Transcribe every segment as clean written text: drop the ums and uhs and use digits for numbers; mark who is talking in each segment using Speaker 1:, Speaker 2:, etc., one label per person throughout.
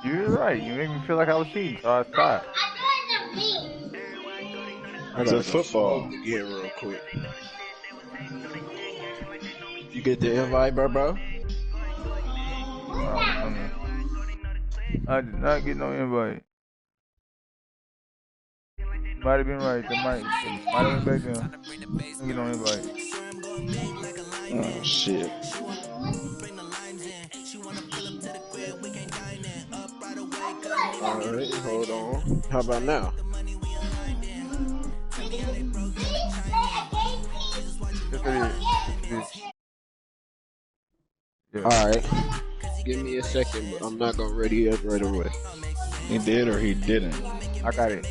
Speaker 1: You're right. You make me feel like I was cheating, so I stopped. I
Speaker 2: It's a
Speaker 1: gotta go
Speaker 2: football
Speaker 1: smoke.
Speaker 2: again real quick. You get the invite, bro?
Speaker 1: I'm coming. I did not get no invite. Might have been right. It might have went back down. Didn't get no invite.
Speaker 2: Oh shit. Alright, hold on. How about now?
Speaker 1: Yes, it is. Yes, it is. Yeah.
Speaker 2: Alright. Give me a second, but I'm not gonna ready up right away.
Speaker 3: He did or he didn't?
Speaker 1: I got it.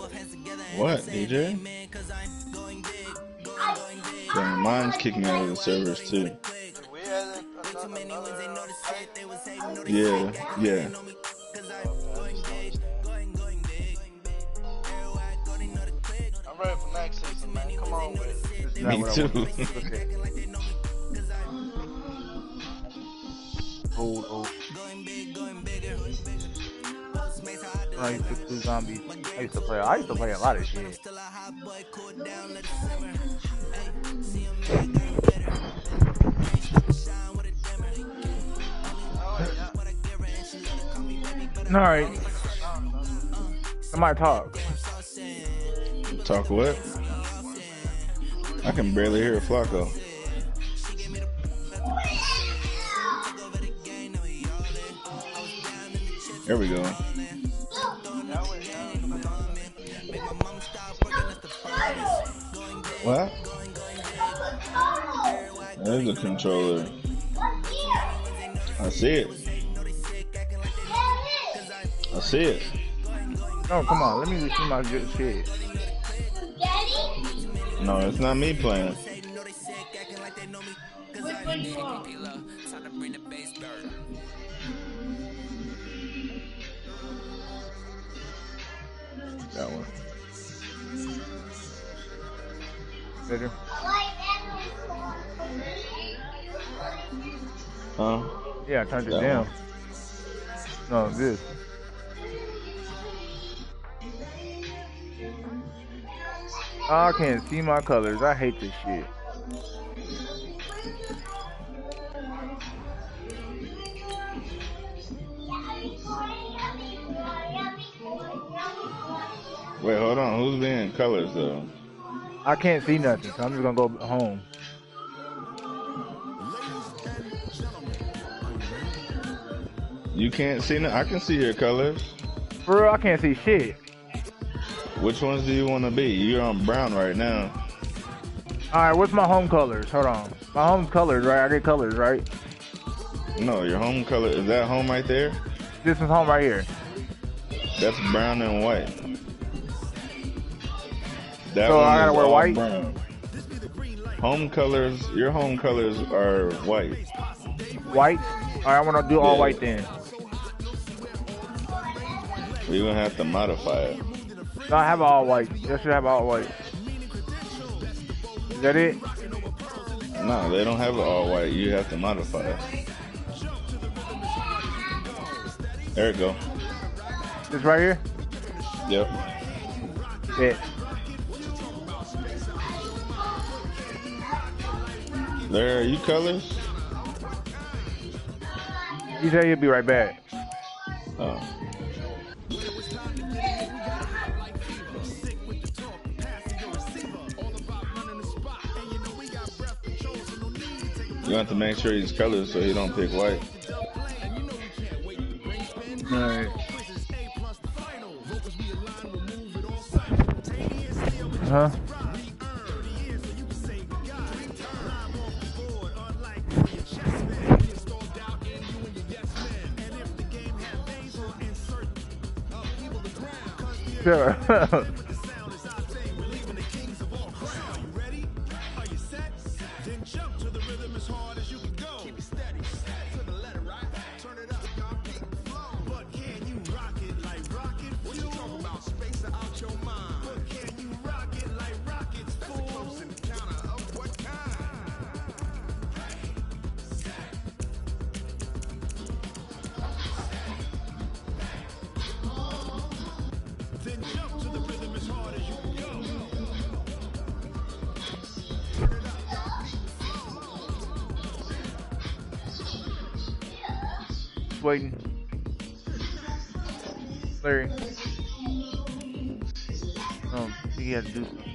Speaker 3: Okay. What, DJ? Dang, mine's kicking me out of the servers too. Yeah, yeah.
Speaker 4: I'm ready for next season, man. Come on with it.
Speaker 1: This is not
Speaker 3: Me
Speaker 1: what I
Speaker 3: too.
Speaker 1: wanted. Okay. Hold on. I used to do zombies. I used to play a lot of shit. Alright. Somebody talk.
Speaker 3: Talk what? I can barely hear Flacco. There we go. What? There's a controller. I see it. I see it.
Speaker 1: Oh, come on. Let me just see my good shit.
Speaker 3: No, it's not me playing.
Speaker 1: That one. Better.
Speaker 3: Huh?
Speaker 1: Yeah, I turned it
Speaker 3: That
Speaker 1: down.
Speaker 3: one.
Speaker 1: No, this. Oh, I can't see my colors. I hate this shit.
Speaker 3: Wait, hold on. Who's being colors though?
Speaker 1: I can't see nothing, so I'm just gonna go home.
Speaker 3: You can't see no. I can see your colors.
Speaker 1: For real, I can't see shit.
Speaker 3: Which ones do you want to be? You're on brown right now.
Speaker 1: Alright, what's my home colors? Hold on. My home's colors, right? I get colors, right?
Speaker 3: No, your home color is that home right there?
Speaker 1: This is home right here.
Speaker 3: That's brown and white. That
Speaker 1: So
Speaker 3: one
Speaker 1: I gotta
Speaker 3: is
Speaker 1: wear
Speaker 3: all
Speaker 1: white?
Speaker 3: brown. Home colors. Your home colors are white.
Speaker 1: White? Alright, I wanna do all
Speaker 3: Yeah.
Speaker 1: white then.
Speaker 3: You're gonna have to modify it.
Speaker 1: No, I have all white. I should have all white. Is that it?
Speaker 3: No, they don't have it all white. You have to modify it. There it go.
Speaker 1: This right here?
Speaker 3: Yep.
Speaker 1: Yeah.
Speaker 3: There are you colors?
Speaker 1: He said he'll be right back.
Speaker 3: Oh. You have to make sure he's colors so he don't pick white.
Speaker 1: Alright. Huh? Sure. just waiting. Larry. Oh, he had to do something.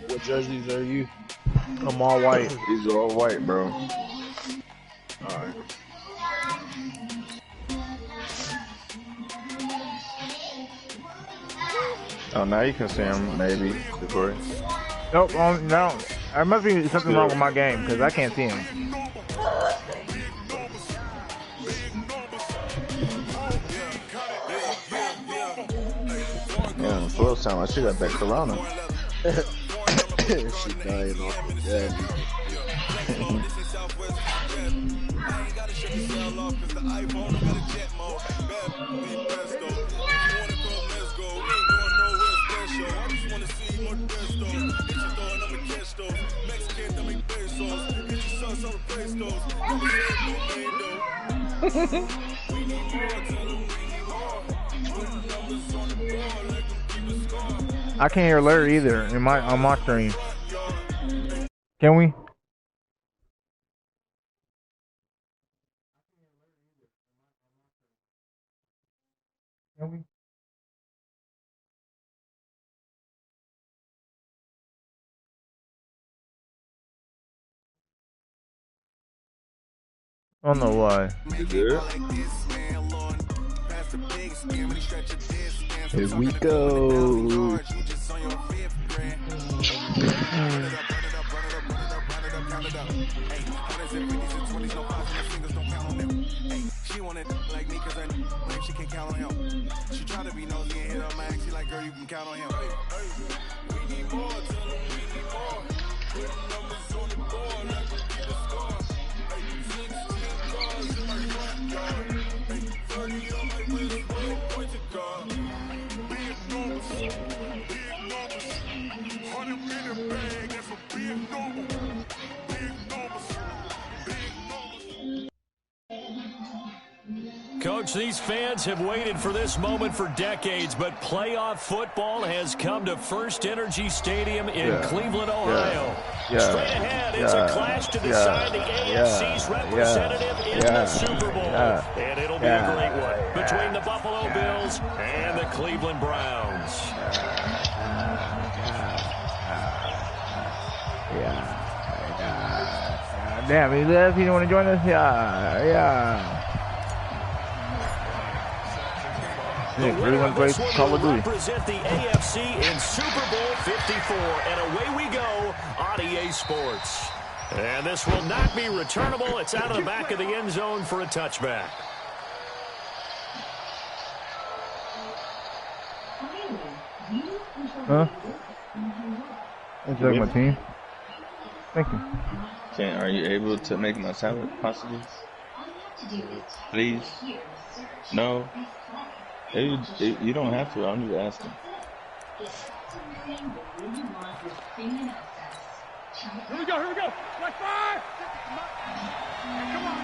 Speaker 2: What jerseys are you?
Speaker 1: I'm all white.
Speaker 3: These are all white, bro.
Speaker 2: Alright.
Speaker 3: Oh, now you can see him, maybe, Corey.
Speaker 1: Nope, no. There must be something wrong with my game, because I can't see him.
Speaker 3: Yeah, Flo sound like she got that corona.
Speaker 2: She dying off the dead.
Speaker 1: I can't hear Larry either on my stream. Can we? Can we? I don't know why.
Speaker 3: You good?
Speaker 2: Here we go.
Speaker 5: She wanted like me because I know she can count on him. She try to be nosy and hit up my ex. She like, girl, you can count on him. We need more, tell them we need more. Put numbers on the board like we keep the score. 16 cars in my front yard. 30 on my wrist, point to God. Big numbers, big numbers. 100 bag, that's a big number. Big numbers, big numbers.
Speaker 6: Coach, these fans have waited for this moment for decades, but playoff football has come to First Energy Stadium in Cleveland, Ohio. Straight ahead, it's a clash to decide the AFC's representative in the Super Bowl. And it'll be a great one between the Buffalo Bills and the Cleveland Browns.
Speaker 1: Damn, he left. He didn't want to join us. Yeah.
Speaker 6: The winner of this one will represent the AFC in Super Bowl 54. And away we go on EA Sports. And this will not be returnable. It's out of the back of the end zone for a touchback.
Speaker 1: Huh? That's like my team. Thank you.
Speaker 3: Are you able to make my salad, possibly? Please? No? You don't have to. I'm just asking.
Speaker 7: Here we go. Like 5. Come on.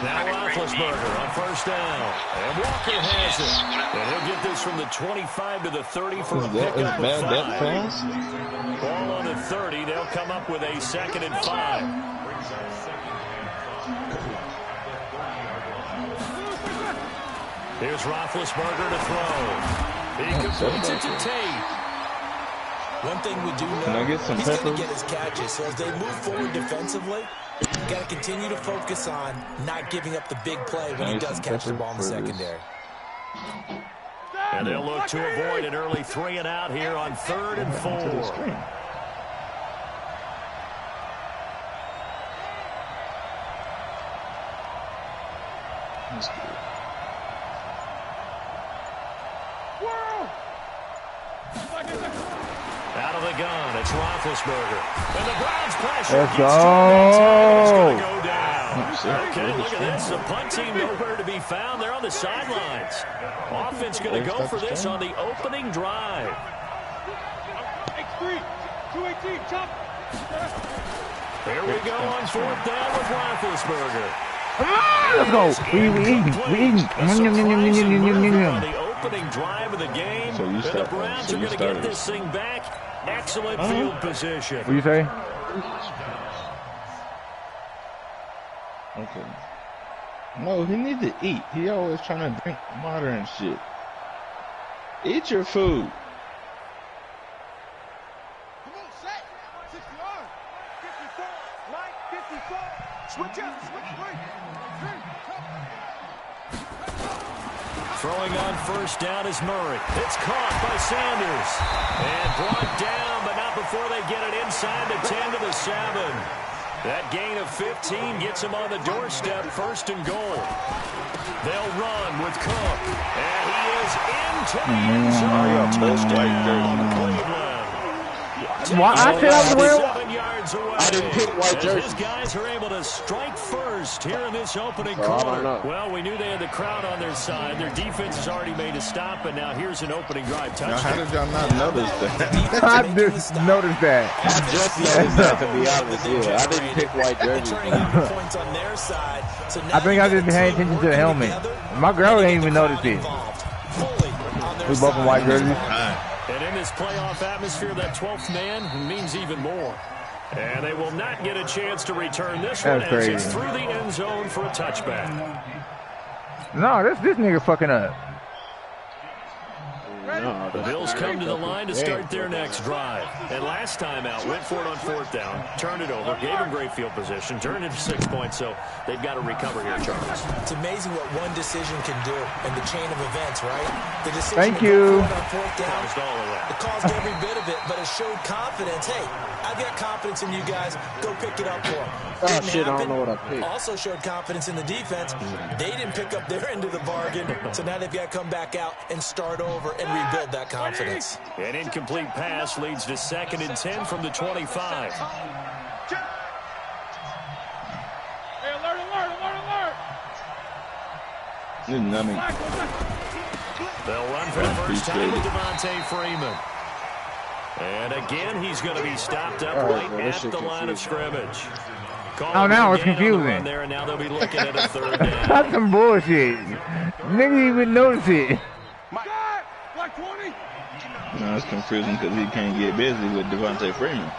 Speaker 6: Now Roethlisberger on first down. And Walker has it. And he'll get this from the 25 to the 30 for a pickup of 5.
Speaker 3: That pass?
Speaker 6: Ball on the 30. They'll come up with a 2nd and 5. Here's Roethlisberger to throw. He completes it to Tate.
Speaker 8: One thing we do know, he's going to get his catches. So as they move forward defensively, you got to continue to focus on not giving up the big play when he does catch the ball in the secondary.
Speaker 6: And they'll look to avoid an early 3 and out here on 3rd and 4.
Speaker 3: That's good.
Speaker 6: Out of the gun, it's Roethlisberger. And the Browns pressure.
Speaker 1: Let's go.
Speaker 6: It's going to go down. Okay, look at this. The punt team nowhere to be found. They're on the sidelines. Offense going to go for this on the opening drive.
Speaker 7: X3, 218, chop.
Speaker 6: Here we go on 4th down with Roethlisberger.
Speaker 1: Let's go. We eating.
Speaker 6: On the opening drive of the game,
Speaker 3: So
Speaker 6: and the Browns are going to get this thing back. Excellent field position.
Speaker 1: What do you say?
Speaker 3: Okay. No, he needs to eat. He always trying to drink water and shit. Eat your food.
Speaker 7: Come on, set. 60-yard. 54, light, 54. Switch out, switch right.
Speaker 6: Throwing on 1st down is Murray. It's caught by Sanders. And brought down, but not before they get it inside the 10 to the 7. That gain of 15 gets them on the doorstep, 1st and goal. They'll run with Cook. And he is into the end zone. Touchdown, Cleveland.
Speaker 1: I said I was wearing.
Speaker 6: 7 yards away.
Speaker 2: I didn't pick white jersey.
Speaker 6: These guys are able to strike first here in this opening quarter. Well, we knew they had the crowd on their side. Their defense has already made a stop, and now here's an opening drive touchdown.
Speaker 3: Now, how did y'all not notice that?
Speaker 1: I just noticed that.
Speaker 2: I just noticed that, to be honest. Yeah, I didn't pick white jersey.
Speaker 1: I think I just paying attention to the helmet. My girl didn't even notice it. We both in white jerseys.
Speaker 6: And in this playoff atmosphere, that 12th man means even more. And they will not get a chance to return this one as it's through the end zone for a touchback.
Speaker 1: No, this nigga fucking up.
Speaker 2: No,
Speaker 6: The Bills come to the line to start their next drive. And last time out, went for it on 4th down, turned it over, gave them great field position, turned it to 6 points, so they've got to recover here, Charles.
Speaker 8: It's amazing what one decision can do in the chain of events, right? The decision
Speaker 1: Thank you.
Speaker 8: on 4th down, it caused every bit of it, but it showed confidence. Hey, I've got confidence in you guys. Go pick it up for them.
Speaker 2: Oh, shit, I don't know what I picked.
Speaker 8: Also showed confidence in the defense. They didn't pick up their end of the bargain, so now they've got to come back out and start over and rebuild that confidence.
Speaker 6: An incomplete pass leads to 2nd and 10 from the 25.
Speaker 7: Hey, alert, alert, alert, alert.
Speaker 6: They'll run for the first time with Devontae Freeman. And again, he's going to be stopped up right at the line of scrimmage.
Speaker 1: Oh, now it's confusing.
Speaker 6: There, and now they'll be looking at a 3rd down.
Speaker 1: That's some bullshit. Nigga didn't even notice it.
Speaker 7: Black 20.
Speaker 3: No, it's confusing because he can't get busy with Devontae Freeman.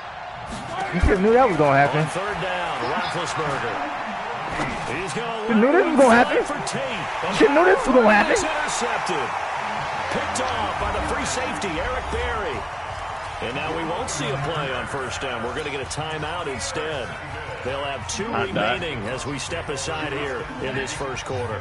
Speaker 1: You should have knew that was going to happen.
Speaker 6: On 3rd down, Roethlisberger. He's going to
Speaker 1: knew this was going to happen.
Speaker 6: For Tate.
Speaker 1: Should knew this was going to happen.
Speaker 6: Intercepted. Picked off by the free safety, Eric Berry. And now we won't see a play on 1st down. We're going to get a timeout instead. They'll have 2 remaining as we step aside here in this 1st quarter.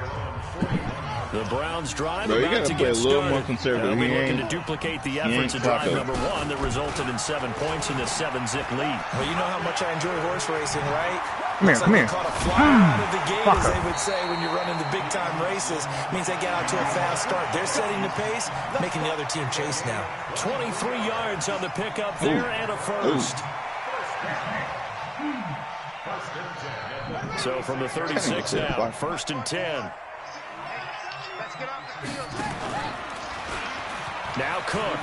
Speaker 6: The Browns drive about to get started. They'll be looking to duplicate the efforts of drive number 1 that resulted in 7 points in the 7-zip lead.
Speaker 8: Well, you know how much I enjoy horse racing, right?
Speaker 1: Come here, come here.
Speaker 8: Caught a fly out of the gate, as they would say when you're running the big-time races. Means they get out to a fast start. They're setting the pace, making the other team chase now.
Speaker 6: 23 yards on the pickup there and a first. So from the 36 now, 1st and 10. Now Cook.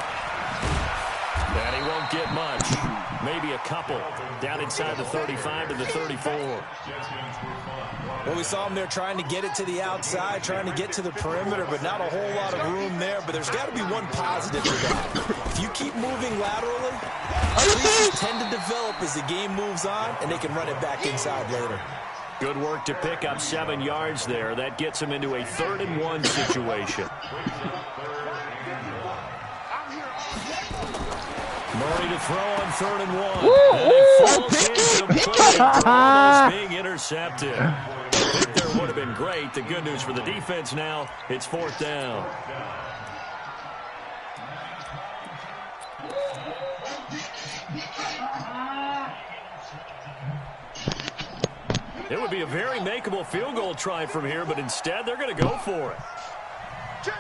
Speaker 6: And he won't get much. Maybe a couple. Down inside the 35 to the 34.
Speaker 8: Well, we saw him there trying to get it to the outside, trying to get to the perimeter, but not a whole lot of room there. But there's got to be one positive for that. If you keep moving laterally, creases tend to develop as the game moves on, and they can run it back inside later.
Speaker 6: Good work to pick up 7 yards there. That gets him into a 3rd and 1 situation. Murray to throw on 3rd and 1. And it falls incomplete. Almost being intercepted. I think there would have been great. The good news for the defense now, it's 4th down. It would be a very makeable field goal try from here, but instead they're going to go for it.
Speaker 7: Check.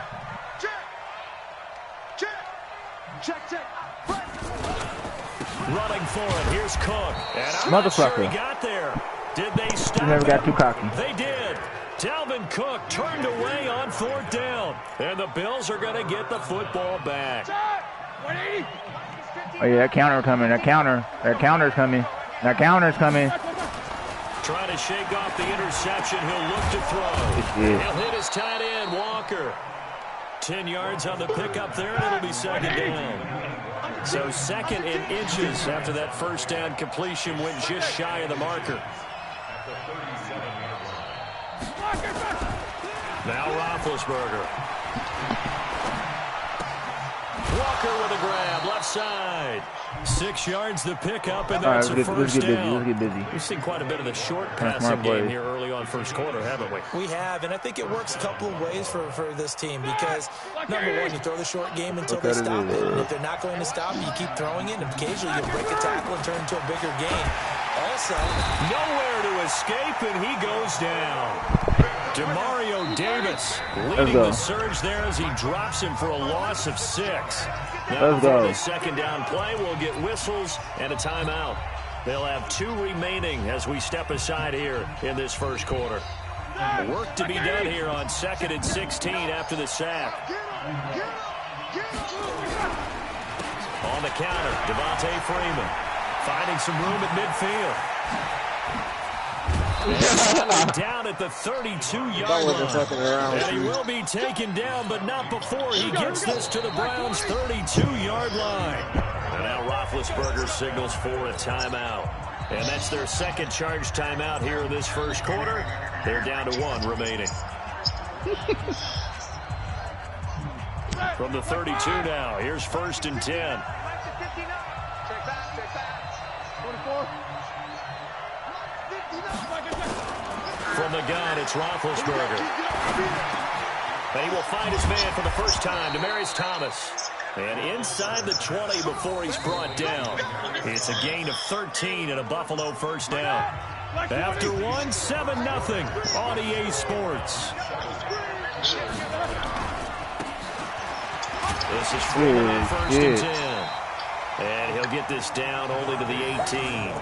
Speaker 6: Running for it. Here's Cook. And I'm
Speaker 1: Motherfucker.
Speaker 6: not sure he got there. Did they stop
Speaker 1: You never got
Speaker 6: him?
Speaker 1: too cocky.
Speaker 6: They did. Dalvin Cook turned away on 4th down. And the Bills are going to get the football back.
Speaker 7: 180.
Speaker 1: Oh, yeah, that counter coming. That counter's coming. That counter's coming.
Speaker 6: Trying to shake off the interception. He'll look to throw. He'll hit his tight end, Walker. 10 yards on the pickup there, and it'll be 2nd down. So 2nd and inches after that 1st down completion went just shy of the marker. Now Roethlisberger. Walker with a grab, left side. 6 yards the pickup, and that's a 1st down.
Speaker 1: Let's get busy.
Speaker 6: We've seen quite a bit of the short passing game here early on 1st quarter, haven't we?
Speaker 8: We have, and I think it works a couple of ways for this team because, number one, you throw the short game until they stop it. And if they're not going to stop it, you keep throwing it, and occasionally you break a tackle and turn into a bigger game. Also,
Speaker 6: nowhere to escape, and he goes down. Demario Davis leading the surge there as he drops him for a loss of 6. Now for the 2nd down play, we'll get whistles and a timeout. They'll have 2 remaining as we step aside here in this 1st quarter. Work to be done here on 2nd and 16 after the sack. On the counter, Devontae Freeman finding some room at midfield. Down at the 32-yard line. And he will be taken down, but not before he gets this to the Browns' 32-yard line. And now Roethlisberger signals for a timeout. And that's their 2nd charge timeout here in this 1st quarter. They're down to 1 remaining. From the 32 now, here's 1st and 10.
Speaker 7: Check back. 24.
Speaker 6: From the gun, it's Roethlisberger. And he will find his man for the 1st time, Demaryius Thomas. And inside the 20 before he's brought down. It's a gain of 13 and a Buffalo 1st down. After 1, 7-0 on EA Sports. This is Freeman on 1st and 10. And he'll get this down only to the 18.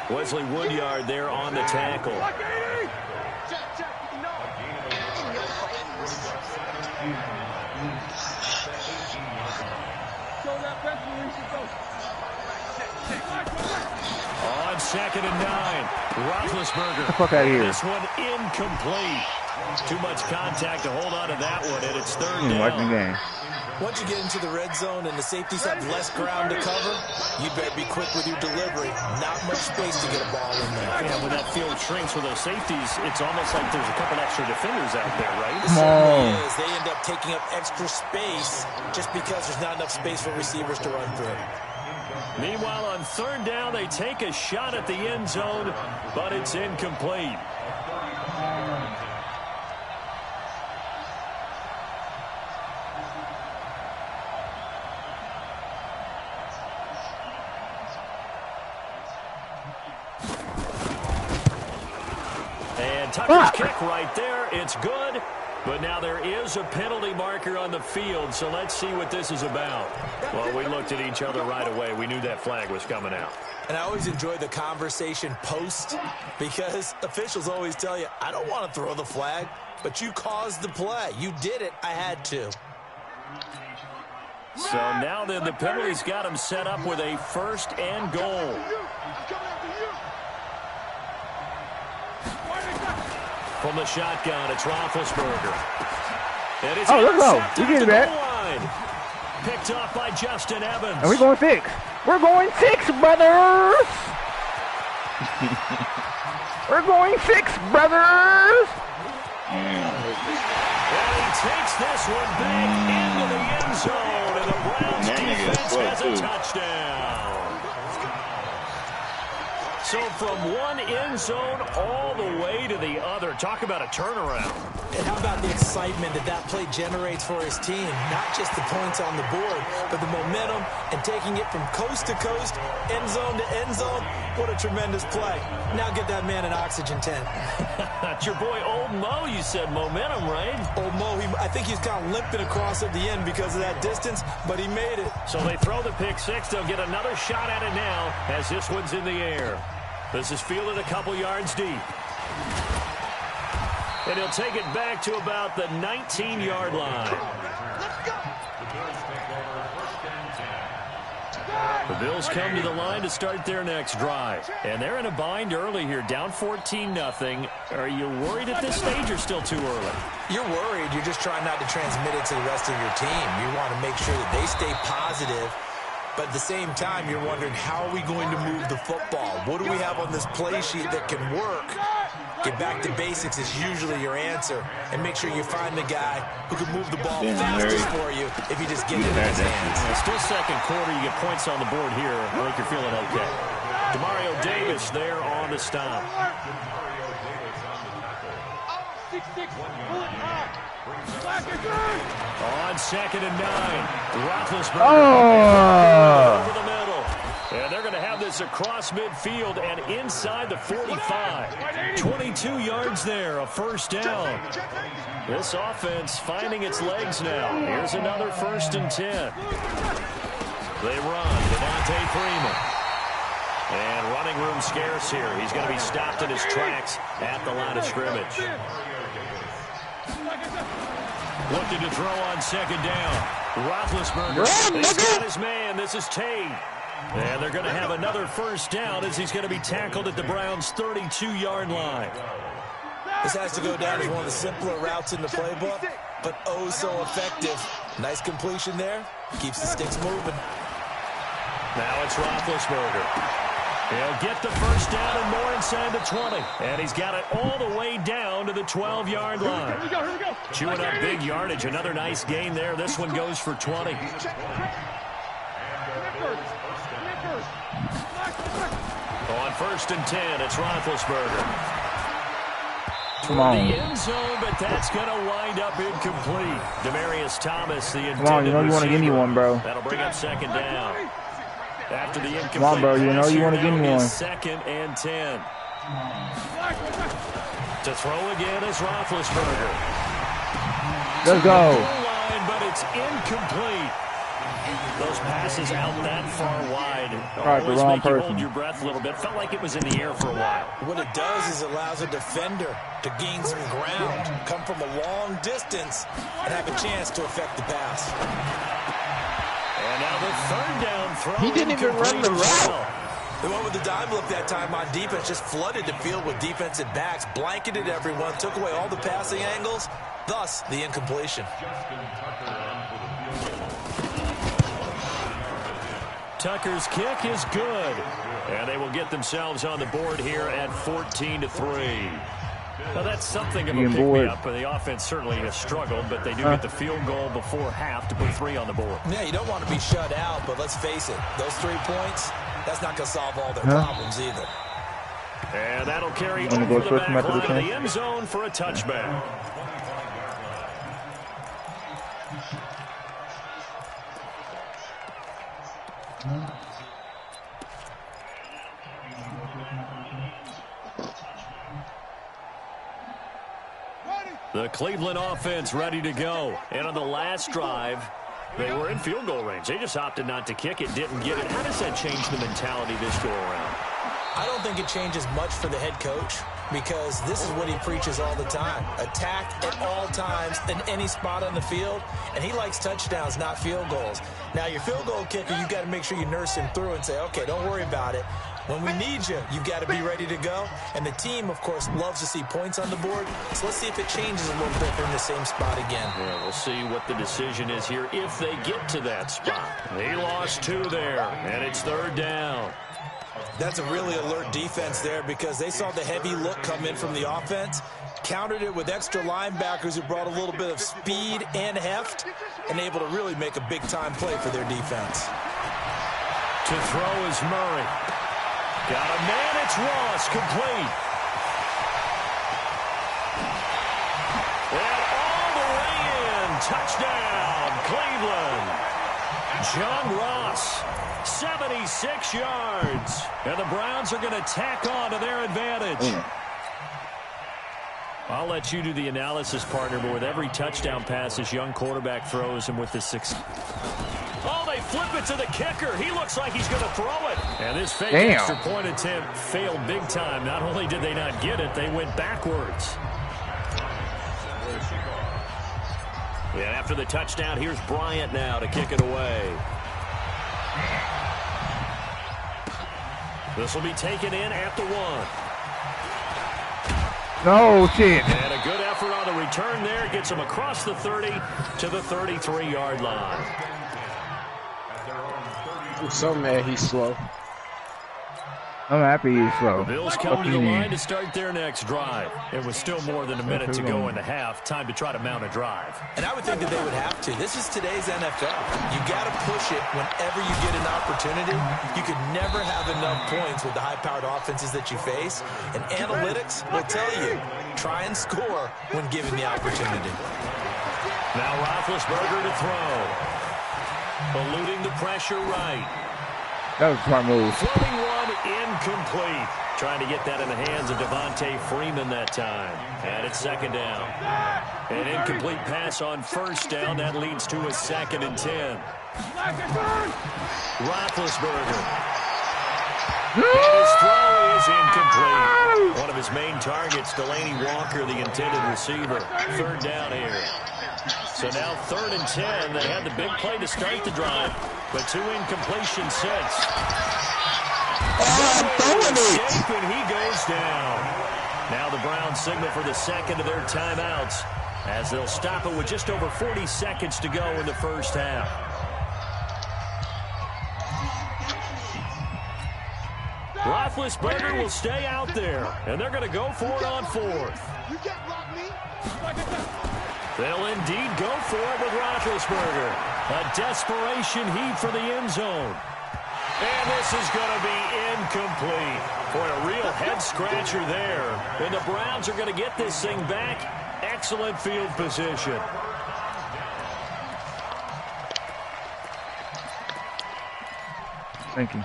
Speaker 6: Wesley Woodyard there on the tackle. On 2nd and 9, Roethlisberger.
Speaker 1: Fuck out of here.
Speaker 6: This one incomplete. Too much contact to hold on to that one, and it's 3rd down.
Speaker 1: Watching the game.
Speaker 8: once you get into the red zone and the safeties have less ground to cover, you better be quick with your delivery. Not much space to get a ball in there.
Speaker 6: Yeah, when that field shrinks with those safeties, it's almost like there's a couple extra defenders out there, right?
Speaker 8: It certainly is. They end up taking up extra space just because there's not enough space for receivers to run through.
Speaker 6: Meanwhile, on 3rd down, they take a shot at the end zone, but it's incomplete. And Tucker's kick right there. It's good. But now there is a penalty marker on the field, so let's see what this is about. Well, we looked at each other right away. We knew that flag was coming out.
Speaker 8: And I always enjoy the conversation post because officials always tell you, I don't want to throw the flag, but you caused the play. You did it. I had to.
Speaker 6: So now then the penalty's got him set up with a 1st and goal. From the shotgun, it's Roethlisberger. And it's
Speaker 1: let's go. We get it back.
Speaker 6: Picked off by Justin Evans.
Speaker 1: And we're going 6. We're going 6, brothers. We're going 6, brothers.
Speaker 6: And he takes this one back into the end zone. And the Browns defense has a touchdown. So from one end zone all the way to the other. Talk about a turnaround.
Speaker 8: And how about the excitement that play generates for his team? Not just the points on the board, but the momentum and taking it from coast to coast, end zone to end zone. What a tremendous play. Now get that man an oxygen tent.
Speaker 6: That's your boy Old Mo. You said momentum, right?
Speaker 8: Old Mo, I think he's kind of limping across at the end because of that distance, but he made it.
Speaker 6: So they throw the pick six. They'll get another shot at it now as this one's in the air. This is fielded a couple yards deep. And he'll take it back to about the 19-yard line. The Bills come to the line to start their next drive. And they're in a bind early here, down 14-0. Are you worried at this stage or still too early?
Speaker 8: You're worried. You're just trying not to transmit it to the rest of your team. You want to make sure that they stay positive. But at the same time, you're wondering, how are we going to move the football? What do we have on this play sheet that can work? Get back to basics is usually your answer. And make sure you find the guy who can move the ball fastest for you if you just get it in his hands.
Speaker 6: Still second quarter. You get points on the board here. I think you're feeling okay. Demario Davis there on the stop.
Speaker 7: 6-6, bullet high.
Speaker 6: On 2nd and 9. Roethlisberger over the middle. And they're going to have this across midfield and inside the 45. 22 yards there, a first down. This offense finding its legs now. Here's another 1st and 10. They run. Devontae Freeman. And running room scarce here. He's going to be stopped in his tracks at the line of scrimmage. Looking to throw on 2nd down. Roethlisberger. He's got his man. This is Tate. And they're going to have another first down as he's going to be tackled at the Browns' 32-yard line.
Speaker 8: This has to go down as one of the simpler routes in the playbook, but oh so effective. Nice completion there. Keeps the sticks moving.
Speaker 6: Now it's Roethlisberger. He'll get the first down and more inside the 20. And he's got it all the way down to the 12-yard line.
Speaker 7: Here we go.
Speaker 6: Chewing up big yardage. Another nice gain there. This one goes for 20. On 1st and 10, it's Roethlisberger.
Speaker 1: Come on.
Speaker 6: The end zone, but that's going to wind up incomplete. Demaryius Thomas, the intended
Speaker 1: Come on, you know you want to give me one, bro.
Speaker 6: That'll bring up 2nd down. After the incomplete
Speaker 1: Come on, bro. You know you want to give me one.
Speaker 6: 2nd and 10. To throw again is Roethlisberger.
Speaker 1: Let's go.
Speaker 6: Line, but it's incomplete. Those passes out that far wide always make you hold your breath a little bit. Felt like it was in the air for a while. What it does is allows a defender to gain some ground, come from a long distance, and have a chance to affect the pass. And now the 3rd down throw.
Speaker 2: He didn't even run the route.
Speaker 8: The one with the dime look that time on defense just flooded the field with defensive backs, blanketed everyone, took away all the passing angles, thus the incompletion. Tucker's kick is good. And they will get themselves on the board here at 14-3. Now that's something of a pick-me-up. The offense certainly has struggled, but they do get the field goal before half to put 3 on the board. Yeah, you don't want to be shut out, but let's face it, those 3 points, that's not going to solve all their problems either. And that'll carry over the back line of the end zone for a touchback. The Cleveland offense ready to go. And on the last drive, they were in field goal range. They just opted not to kick it, didn't get it. How does that change the mentality this go around? I don't think it changes much for the head coach because this is what he preaches all the time. Attack at all times in any spot on the field, and he likes touchdowns, not field goals. Now, your field goal kicker, you've got to make sure you nurse him through and say, okay, don't worry about it. When we need you, you've got to be ready to go. And the team, of course, loves to see points on the board. So let's see if it changes a little bit. They're in the same spot again. Yeah, we'll see what the decision is here if they get to that spot. He lost 2 there, and it's 3rd down. That's a really alert defense there because they saw the heavy look come in from the offense, countered it with extra linebackers who brought a little bit of speed and heft, and able to really make a big-time play for their defense. To throw is Murray.
Speaker 6: Got a man, it's Ross, complete. And all the way in, touchdown, Cleveland. John Ross, 76 yards. And the Browns are going to tack on to their advantage. I'll let you do the analysis, partner, but with every touchdown pass this young quarterback throws, and with the success. Oh, they flip it to the kicker. He looks like he's going to throw it. And this fake extra point attempt failed big time. Not only did they not get it, they went backwards. And after the touchdown, here's Bryant now to kick it away. This will be taken in at the 1.
Speaker 1: No, shit.
Speaker 6: And a good effort on the return there. Gets him across the 30 to the 33-yard line.
Speaker 2: I'm so mad he's slow.
Speaker 1: I'm happy he's slow.
Speaker 6: The Bills come to the line to start their next drive. It was still more than a minute to go in the half. Time to try to mount a drive.
Speaker 8: And I would think that they would have to. This is today's NFL. You got to push it whenever you get an opportunity. You could never have enough points with the high-powered offenses that you face. And analytics will tell you, try and score when given the opportunity.
Speaker 6: Now Roethlisberger to throw. Eluding the pressure right.
Speaker 1: That was a smart move.
Speaker 6: Floating one, incomplete. Trying to get that in the hands of Devontae Freeman that time. And it's second down. An incomplete pass on first down. That leads to a 2nd and 10. Roethlisberger. And his throw is incomplete. One of his main targets, Delaney Walker, the intended receiver. Third down here. So now 3rd and 10. They had the big play to start the drive, but 2 incompletions since. And he goes down. Now the Browns signal for the second of their timeouts as they'll stop it with just over 40 seconds to go in the first half. Roethlisberger will stay out there, and they're going to go for it on 4th. They'll indeed go for it with Roethlisberger. A desperation heave for the end zone. And this is going to be incomplete. Boy, a real head-scratcher there. And the Browns are going to get this thing back. Excellent field position.
Speaker 1: Thank you.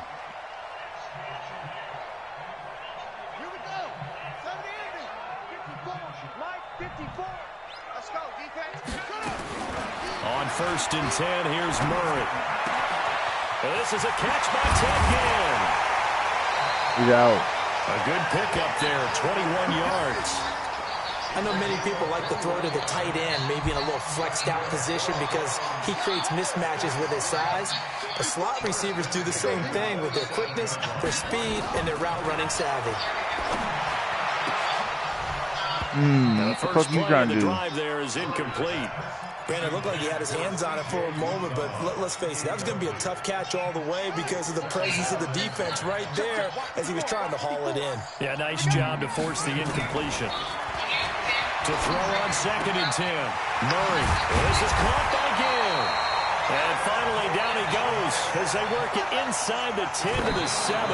Speaker 7: Here we go. 70-80. 54. Mike, 54. Let's go, defense.
Speaker 6: On 1st and 10, here's Murray. And this is a catch by Ted Ginn.
Speaker 1: He's out.
Speaker 6: A good pickup there, 21 yards.
Speaker 8: I know many people like to throw to the tight end, maybe in a little flexed out position because he creates mismatches with his size. The slot receivers do the same thing with their quickness, their speed, and their route running savvy.
Speaker 6: The first play of the drive there is incomplete.
Speaker 8: Brandon, it looked like he had his hands on it for a moment, but let's face it, that was going to be a tough catch all the way because of the presence of the defense right there as he was trying to haul it in.
Speaker 6: Yeah, nice job to force the incompletion. To throw on 2nd and 10. Murray. This is caught by Ginn. And finally down he goes as they work it inside the 10 to the 7.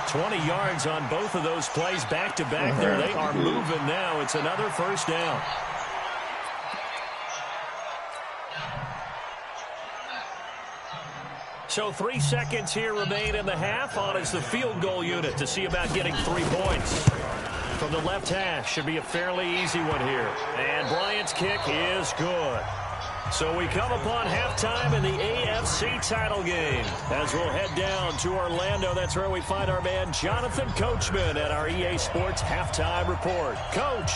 Speaker 6: 20 yards on both of those plays back-to-back there. They are moving now. It's another first down. So 3 seconds here remain in the half. On is the field goal unit to see about getting 3 points. From the left hash, should be a fairly easy one here. And Bryant's kick is good. So we come upon halftime in the AFC title game. As we'll head down to Orlando, that's where we find our man Jonathan Coachman at our EA Sports Halftime Report. Coach.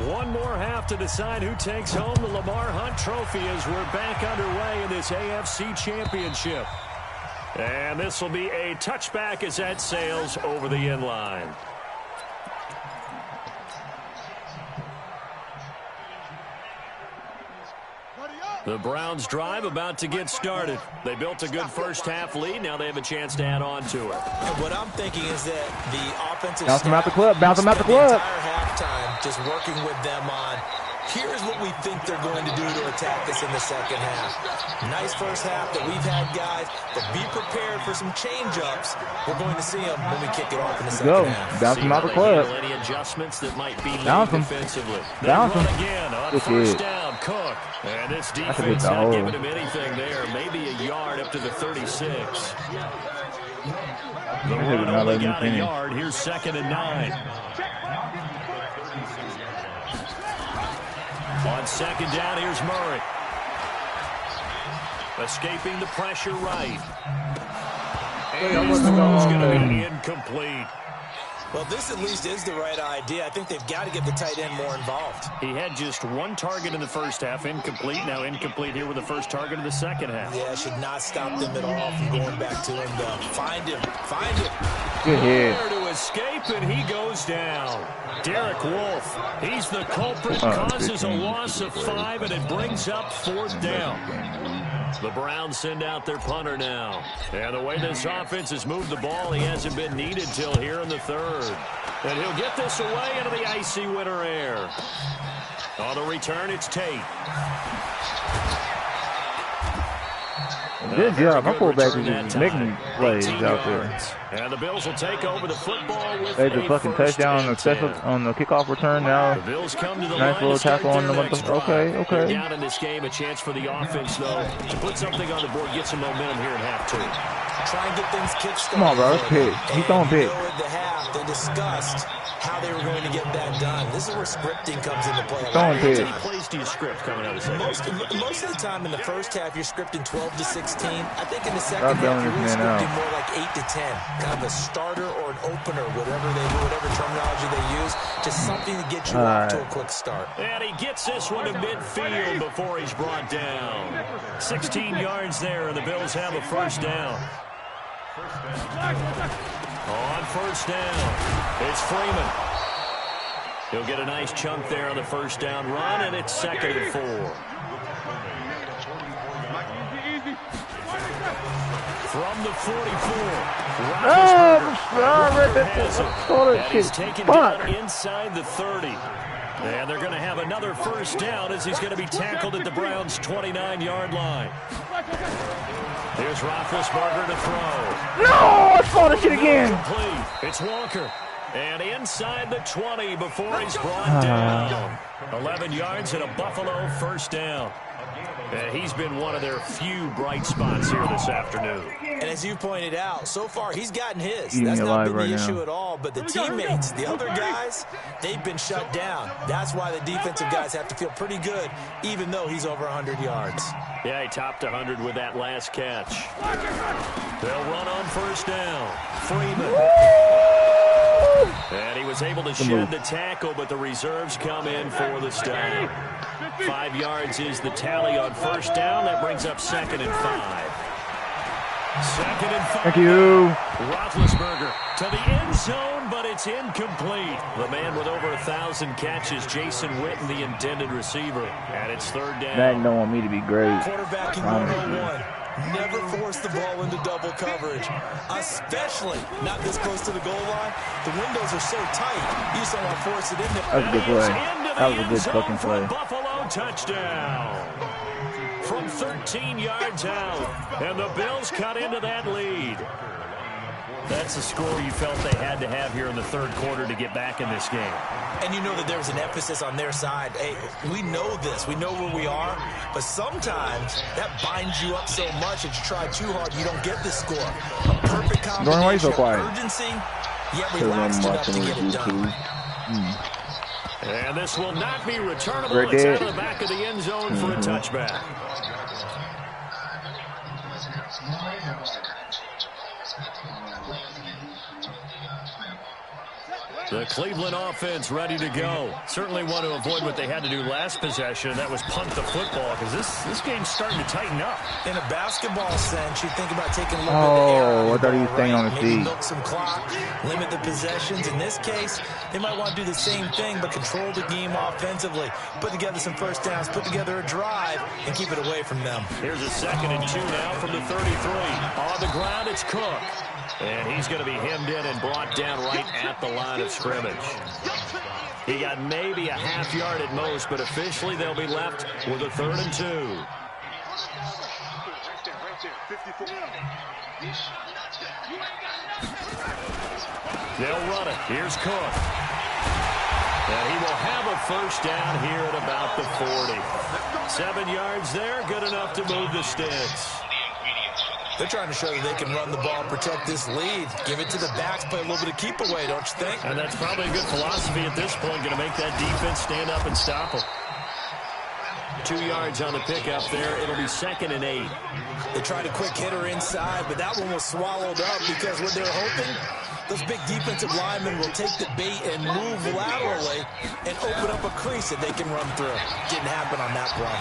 Speaker 6: One more half to decide who takes home the Lamar Hunt Trophy as we're back underway in this AFC Championship. And this will be a touchback as that sails over the end line. The Browns drive about to get started. They built a good first half lead. Now they have a chance to add on to it.
Speaker 8: And what I'm thinking is that the offensive
Speaker 1: bounce them out the club. Bounce them out the club.
Speaker 8: Entire halftime just working with them on Here's what we think they're going to do to attack us in the second half. Nice first half that we've had, guys, but be prepared for some change-ups. We're going to see them when we kick it off in the second half.
Speaker 1: Bounce him out the club.
Speaker 6: Any adjustments that might be
Speaker 1: Bounce him.
Speaker 6: defensively.
Speaker 1: Bounce him.
Speaker 6: Again on first down, Cook. And this defense not giving him anything there. Maybe a yard up to the 36. The run only got a yard. Here's 2nd and 9. On 2nd down, here's Murray. Escaping the pressure right. And his throw's going to be incomplete.
Speaker 8: Well, this at least is the right idea. I think they've got to get the tight end more involved.
Speaker 6: He had just 1 target in the first half, incomplete. Now incomplete here with the first target of the second half.
Speaker 8: Yeah, should not stop them at all from going back to him, though. Find him. Find him.
Speaker 1: Good hit.
Speaker 6: There to escape, and he goes down. Derek Wolfe, he's the culprit, causes a loss of 5, and it brings up 4th down. The Browns send out their punter now. And the way this offense has moved the ball, he hasn't been needed till here in the 3rd. And he'll get this away into the icy winter air. On the return, it's Tate.
Speaker 1: Good job. My fullback is just making plays out there.
Speaker 6: And the Bills will take over the football with
Speaker 1: they just fucking touchdown on the kickoff return now.
Speaker 6: The Bills come to the
Speaker 1: nice little tackle on the okay.
Speaker 6: Down in this game, a chance for the offense though to put something on the board, get some momentum here at half 2.
Speaker 8: Try and get things kick-started.
Speaker 1: Come on, bro. It's pick. He's throwing pick.
Speaker 8: At the half, they discussed how they were going to get that done. This is where scripting comes into play.
Speaker 1: Throwing pick.
Speaker 6: How many plays do you script coming out of the second?
Speaker 8: Most of the time in the first half, you're scripting 12 to 16. I think in the second half, you're really scripting more like 8 to 10. Kind of a starter or an opener, whatever they do, whatever terminology they use. Just something to get you off to a quick start.
Speaker 6: And he gets this one to midfield before he's brought down. 16 yards there, and the Bills have a first down. On first down, it's Freeman. He'll get a nice chunk there on the first down run, and it's 2nd and 4. From the 44, and he's taken down inside the 30. And they're going to have another first down as he's going to be tackled at the Browns' 29-yard line. Here's Roethlisberger to throw.
Speaker 1: No! I saw this shit again.
Speaker 6: It's Walker. And inside the 20 before he's brought down. 11 yards and a Buffalo first down. He's been one of their few bright spots here this afternoon.
Speaker 8: And as you pointed out, so far he's gotten his. That's not been the issue at all. But the teammates, the other guys, they've been shut down. That's why the defensive guys have to feel pretty good, even though he's over 100 yards.
Speaker 6: Yeah, he topped 100 with that last catch. They'll run on first down. Freeman. And he was able to shed the tackle, but the reserves come in for the stop. 5 yards is the tally on first down. That brings up 2nd and 5. 2nd and 5.
Speaker 1: Thank you.
Speaker 6: Roethlisberger to the end zone, but it's incomplete. The man with over 1,000 catches, Jason Witten, the intended receiver. And it's 3rd down.
Speaker 1: Madden don't want me to be great.
Speaker 8: Quarterbacking 101. Never force the ball into double coverage, especially not this close to the goal line. The windows are so tight, you just don't want to force it in there.
Speaker 1: That was a good play. That was a good fucking play.
Speaker 6: Buffalo touchdown from 13 yards out, and the Bills cut into that lead. That's a score you felt they had to have here in the 3rd quarter to get back in this game.
Speaker 8: And you know that there was an emphasis on their side. Hey, we know this. We know where we are. But sometimes that binds you up so much that you try too hard, you don't get the score. A perfect combination of urgency, yet relaxed enough to get it done.
Speaker 6: And this will not be returnable. It's out of the back of the end zone for a touchback. The Cleveland offense ready to go. Certainly want to avoid what they had to do last possession, and that was punt the football, because this game's starting to tighten up.
Speaker 8: In a basketball sense, you think about taking a little bit of air.
Speaker 1: I thought he was staying on his feet.
Speaker 8: Milk some clock, limit the possessions. In this case, they might want to do the same thing, but control the game offensively. Put together some first downs, put together a drive, and keep it away from them.
Speaker 6: Here's a 2nd and 2 now from the 33. On the ground, it's Cook. And he's going to be hemmed in and brought down right at the line of scrimmage. He got maybe a half yard at most, but officially they'll be left with a 3rd and 2. They'll run it. Here's Cook. And he will have a first down here at about the 40. 7 yards there, good enough to move the sticks.
Speaker 8: They're trying to show that they can run the ball and protect this lead. Give it to the backs, play a little bit of keep away, don't you think?
Speaker 6: And that's probably a good philosophy at this point, going to make that defense stand up and stop them. 2 yards on the pickup there. It'll be 2nd and 8.
Speaker 8: They tried a quick hitter inside, but that one was swallowed up because what they're hoping, those big defensive linemen will take the bait and move laterally and open up a crease that they can run through. Didn't happen on that run.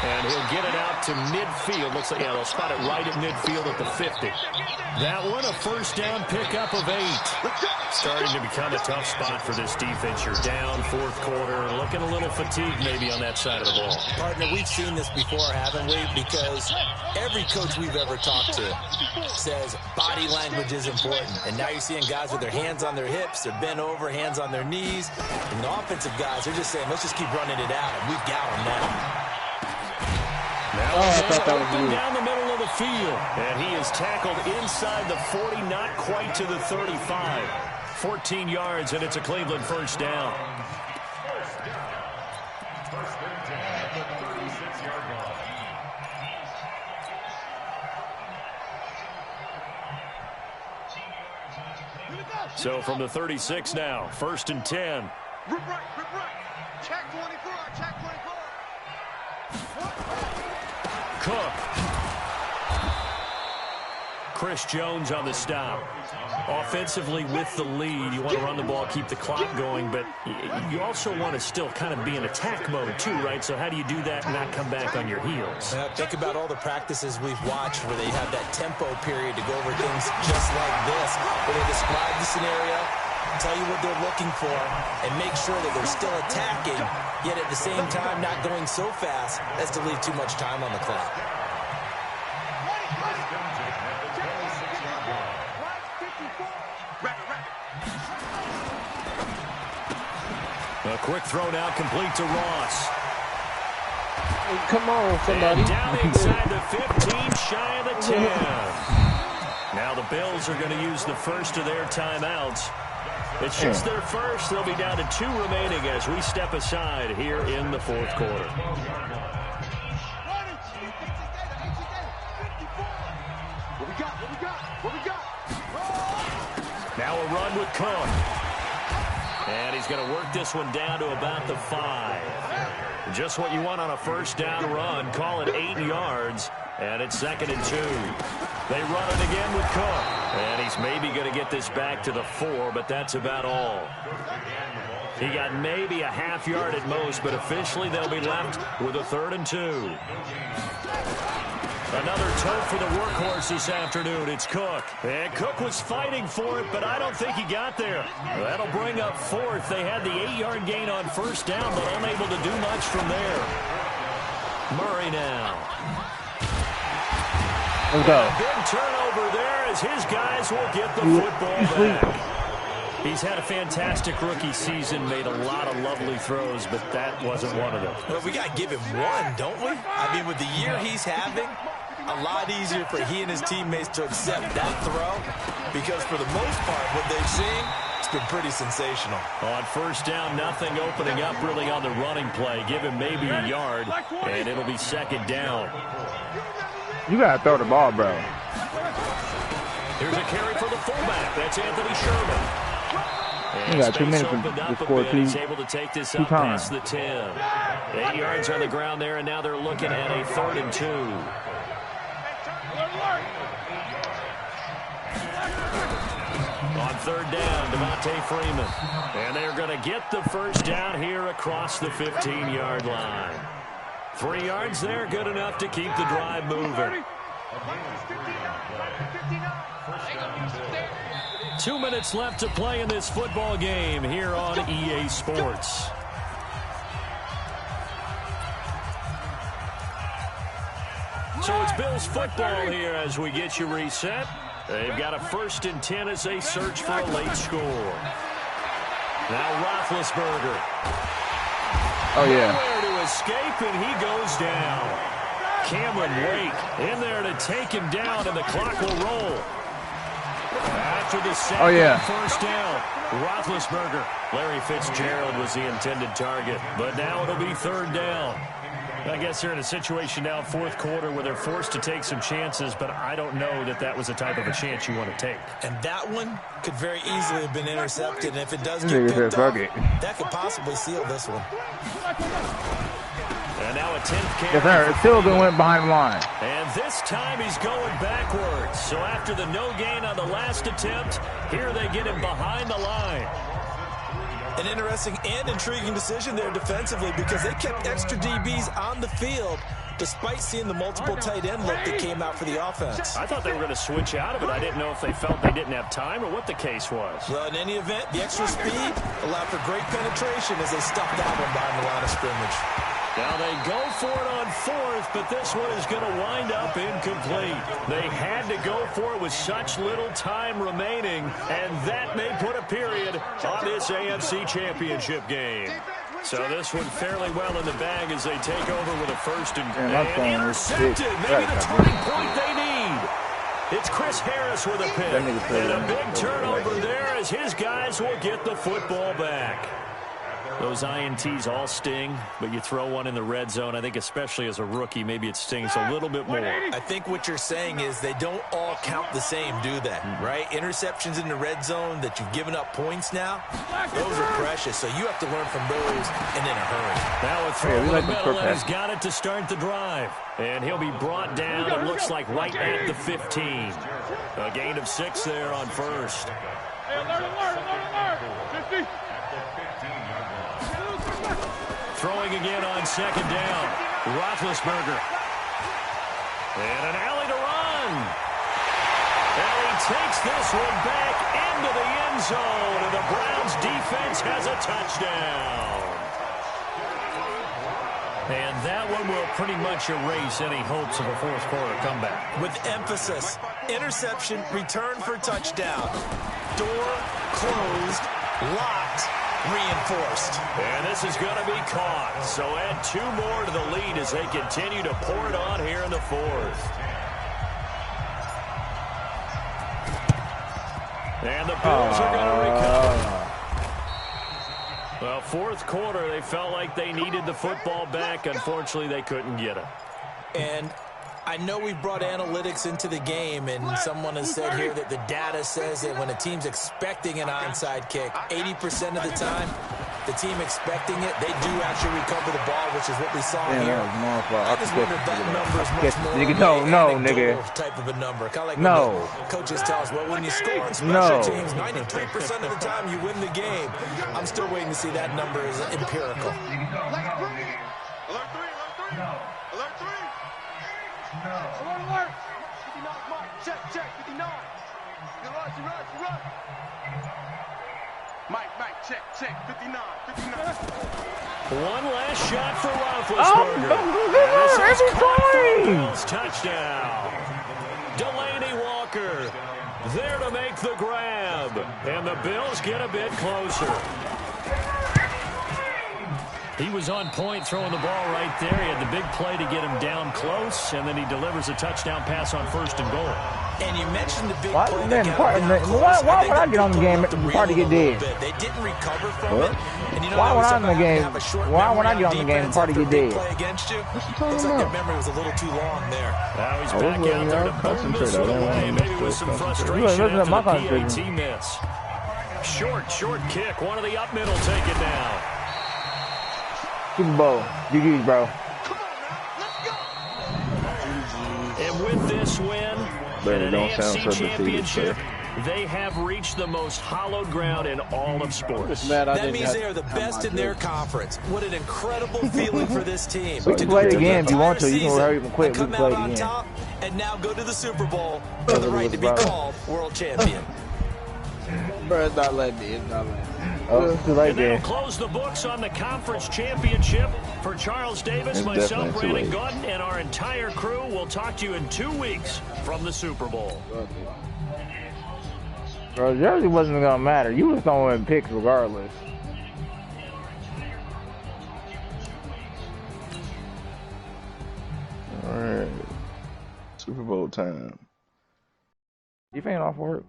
Speaker 6: And he'll get it out to midfield. Looks like, yeah, they'll spot it right at midfield at the 50. That one, a first down pickup of 8. Starting to become a tough spot for this defense. You're down 4th quarter, looking a little fatigued maybe on that side of the ball.
Speaker 8: Partner, we've seen this before, haven't we? Because every coach we've ever talked to says body language is important. And now you're seeing guys with their hands on their hips, they're bent over, hands on their knees. And the offensive guys, they're just saying, let's just keep running it out. And we've got them now.
Speaker 6: Now I thought that was down the middle of the field. And he is tackled inside the 40, not quite to the 35. 14 yards, and it's a Cleveland first down. So from the 36 now, 1st and 10.
Speaker 7: Rip right. Check 24, check 24.
Speaker 6: Cook. Chris Jones on the stop. Offensively with the lead, you want to run the ball, keep the clock going, but you also want to still kind of be in attack mode too, right? So how do you do that and not come back on your heels?
Speaker 8: Think about all the practices we've watched where they have that tempo period to go over things just like this, where they describe the scenario, tell you what they're looking for, and make sure that they're still attacking, yet at the same time not going so fast as to leave too much time on the clock.
Speaker 6: A quick throw now complete to Ross.
Speaker 2: Come on, somebody.
Speaker 6: And down inside the 15, shy of the 10. Now the Bills are going to use the first of their timeouts. It's just their first. They'll be down to 2 remaining as we step aside here in the 4th quarter.
Speaker 7: What we got?
Speaker 6: Now a run with Cook. And he's going to work this one down to about the 5. Just what you want on a first down run. Call it 8 yards. And it's 2nd and 2. They run it again with Cook. And he's maybe going to get this back to the 4, but that's about all. He got maybe a half yard at most, but officially they'll be left with a 3rd and 2. Another tote for the workhorse this afternoon. It's Cook. And Cook was fighting for it, but I don't think he got there. That'll bring up 4th. They had the 8-yard gain on first down, but unable to do much from there. Murray now.
Speaker 1: Let's go.
Speaker 6: Big turnover there as his guys will get the football back. He's had a fantastic rookie season, made a lot of lovely throws, but that wasn't one of them.
Speaker 8: Well, we got to give him one, don't we? I mean, with the year he's having, a lot easier for he and his teammates to accept that throw because for the most part, what they've seen, it's been pretty sensational.
Speaker 6: On first down, nothing opening up really on the running play. Give him maybe a yard, and it'll be 2nd down.
Speaker 1: You got to throw the ball, bro.
Speaker 6: Here's a carry for the fullback. That's Anthony Sherman.
Speaker 1: You got 2 minutes to score 2.
Speaker 6: He's able to take this up past the 10. 8 yards on the ground there, and now they're looking at a 3rd and 2. On 3rd down, Devontae Freeman. And they're going to get the first down here across the 15-yard line. 3 yards there, good enough to keep the drive moving. 2 minutes left to play in this football game here on EA Sports. So it's Bills football here as we get you reset. They've got a 1st and 10 as they search for a late score. Now Roethlisberger.
Speaker 1: Oh, yeah.
Speaker 6: Nowhere to escape, and he goes down. Cameron Wake in there to take him down, and the clock will roll. After the second first down, Roethlisberger. Larry Fitzgerald was the intended target, but now it'll be third down. I guess they're in a situation now, fourth quarter, where they're forced to take some chances, but I don't know that that was the type of a chance you want to take.
Speaker 8: And that one could very easily have been intercepted, and if it does get picked off, that could possibly seal this one.
Speaker 6: And now a 10th carry.
Speaker 1: Yes, sir. Still went behind the line.
Speaker 6: And this time he's going backwards. So after the no gain on the last attempt, here they get him behind the line.
Speaker 8: An interesting and intriguing decision there defensively because they kept extra DBs on the field despite seeing the multiple tight end look that came out for the offense.
Speaker 6: I thought they were going to switch out of it. I didn't know if they felt they didn't have time or what the case was.
Speaker 8: Well, in any event, the extra speed allowed for great penetration as they stuffed that one behind the line of scrimmage.
Speaker 6: Now they go for it on fourth, but this one is going to wind up incomplete. They had to go for it with such little time remaining, and that may put a period on this AFC Championship game. So this one fairly well in the bag as they take over with a first and intercepted. Maybe the turning point they need. It's Chris Harris with a pick. And a big turnover there as his guys will get the football back. Those INTs all sting, but you throw one in the red zone, I think especially as a rookie, maybe it stings a little bit more.
Speaker 8: I think what you're saying is they don't all count the same, do they? Right? Interceptions in the red zone that you've given up points now, those are precious, so you have to learn from those and in a hurry.
Speaker 6: Now a throw in the middle, and he's got it to start the drive. And he'll be brought down, it looks like right at the 15. A gain of 6 there on first.
Speaker 7: Hey, alert, 50.
Speaker 6: Throwing again on second down. Roethlisberger. And an alley to run. And he takes this one back into the end zone. And the Browns defense has a touchdown. And that one will pretty much erase any hopes of a fourth quarter comeback.
Speaker 8: With emphasis, interception, return for touchdown. Door closed, locked, reinforced.
Speaker 6: And this is going to be caught. So add 2 more to the lead as they continue to pour it on here in the fourth. And the Bills are going to recover. Well, fourth quarter, they felt like they needed the football back. Unfortunately, they couldn't get it.
Speaker 8: And I know we brought analytics into the game, and someone has said here that the data says that when a team's expecting an onside kick, 80% of the time, the team expecting it, they do actually recover the ball, which is what we saw here. I just wonder if that number is much more type of a number. Kind of like when coaches tell us, well, when you score on special teams, 93% of the time you win the game. I'm still waiting to see that number is empirical.
Speaker 7: Alert 3. Alert 3. Alert. 59, Mike. Check. 59. You run. Mike, check. 59.
Speaker 6: One last shot for Roethlisberger. This is caught for a Bills touchdown. Delaney Walker there to make the grab. And the Bills get a bit closer. He was on point throwing the ball right there. He had the big play to get him down close, and then he delivers a touchdown pass on first and goal.
Speaker 8: And you mentioned the big
Speaker 1: play. Why would I get on the game part to get dead?
Speaker 8: They didn't recover from it. And you know,
Speaker 1: why would I in the game? Why would I get on the game part to get dead?
Speaker 8: Against you? Looks like your memory was a little too long there.
Speaker 6: Now he's back out there to boom this one away, maybe with some frustration after the PAT miss. Short kick. One of the up middle take it down.
Speaker 1: Super Bowl. GG's, bro.
Speaker 6: And with this win, in an AFC championship, they have reached the most hallowed ground in all of sports.
Speaker 8: That means they are the best in their conference. What an incredible feeling for this team.
Speaker 1: We can play it again if you want to. You can hurry up and quit. We can play it again.
Speaker 8: Top, and now go to the Super Bowl for the right to be called world champion.
Speaker 2: Bro, it's not letting me.
Speaker 1: Oh, too late,
Speaker 6: and that'll close the books on the conference championship. For Charles Davis, myself, Brandon Gordon, and our entire crew, we'll talk to you in 2 weeks from the Super Bowl.
Speaker 1: Bro, Jersey wasn't going to matter. You was throwing picks regardless.
Speaker 3: Super Bowl time.
Speaker 1: Chief ain't off work.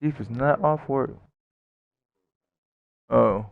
Speaker 1: Chief is not off work. Oh.